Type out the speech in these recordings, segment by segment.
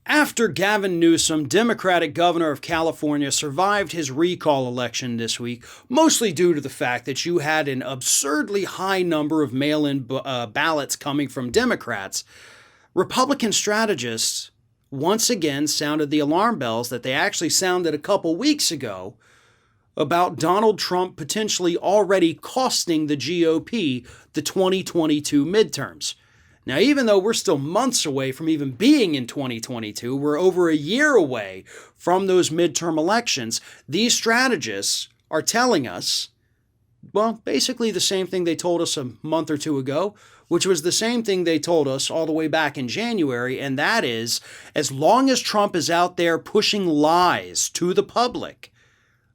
After Gavin Newsom, Democratic governor of California, survived his recall election this week, mostly due to the fact that you had an absurdly high number of mail-in ballots coming from Democrats, Republican strategists once again sounded the alarm bells that they actually sounded a couple weeks ago about Donald Trump potentially already costing the GOP the 2022 midterms. Now, even though we're still months away from even being in 2022, we're over a year away from those midterm elections, these strategists are telling us, well, basically the same thing they told us a month or two ago, which was the same thing they told us all the way back in January, and that is, as long as Trump is out there pushing lies to the public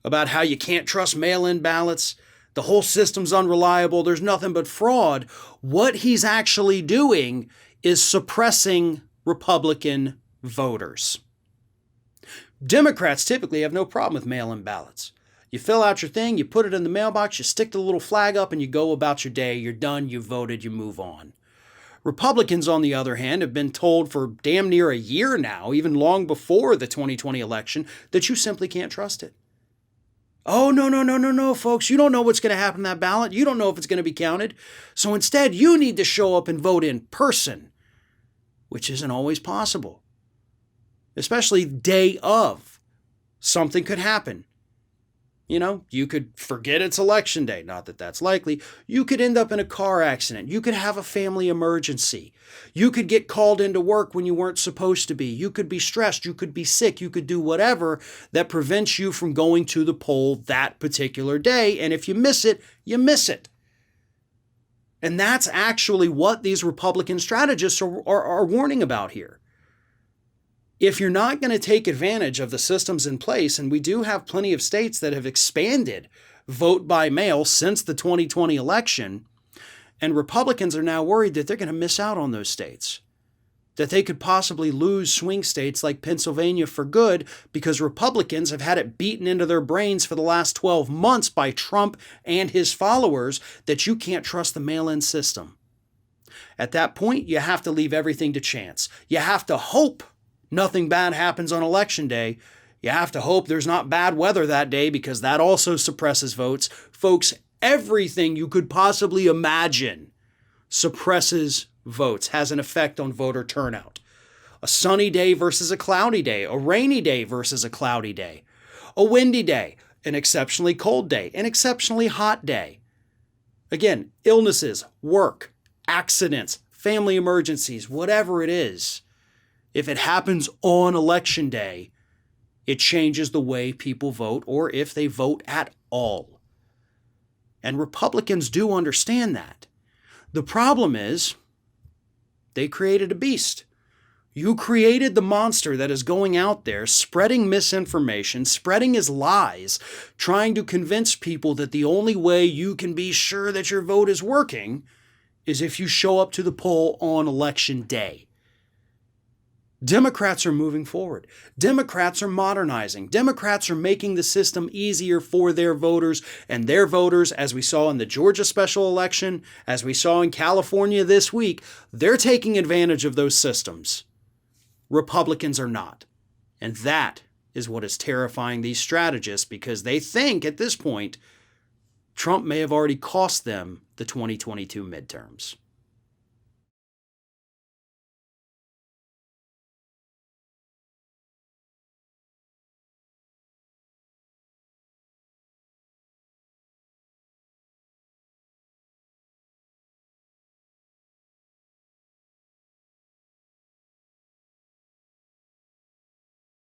about how you can't trust mail-in ballots, the whole system's unreliable, there's nothing but fraud, what he's actually doing is suppressing Republican voters. Democrats typically have no problem with mail-in ballots. You fill out your thing, you put it in the mailbox, you stick the little flag up, and you go about your day. You're done, you voted, you move on. Republicans, on the other hand, have been told for damn near a year now, even long before the 2020 election, that you simply can't trust it. Oh, no, folks. You don't know what's going to happen in that ballot. You don't know if it's going to be counted. So instead, you need to show up and vote in person, which isn't always possible, especially day of. Something could happen. You know, you could forget it's election day. Not that that's likely. You could end up in a car accident. You could have a family emergency. You could get called into work when you weren't supposed to be. You could be stressed. You could be sick. You could do whatever that prevents you from going to the poll that particular day. And if you miss it, you miss it. And that's actually what these Republican strategists are warning about here. If you're not going to take advantage of the systems in place, and we do have plenty of states that have expanded vote by mail since the 2020 election, and Republicans are now worried that they're going to miss out on those states, that they could possibly lose swing states like Pennsylvania for good because Republicans have had it beaten into their brains for the last 12 months by Trump and his followers that you can't trust the mail-in system. At that point, you have to leave everything to chance. You have to hope nothing bad happens on election day. You have to hope there's not bad weather that day because that also suppresses votes. Folks, everything you could possibly imagine suppresses votes, has an effect on voter turnout. A sunny day versus a cloudy day, a rainy day versus a cloudy day, a windy day, an exceptionally cold day, an exceptionally hot day. Again, illnesses, work, accidents, family emergencies, whatever it is. If it happens on election day, it changes the way people vote or if they vote at all. And Republicans do understand that. The problem is they created a beast. You created the monster that is going out there, spreading misinformation, spreading his lies, trying to convince people that the only way you can be sure that your vote is working is if you show up to the poll on election day. Democrats are moving forward. Democrats are modernizing. Democrats are making the system easier for their voters, and their voters, as we saw in the Georgia special election, as we saw in California this week, they're taking advantage of those systems. Republicans are not. And that is what is terrifying these strategists because they think at this point Trump may have already cost them the 2022 midterms.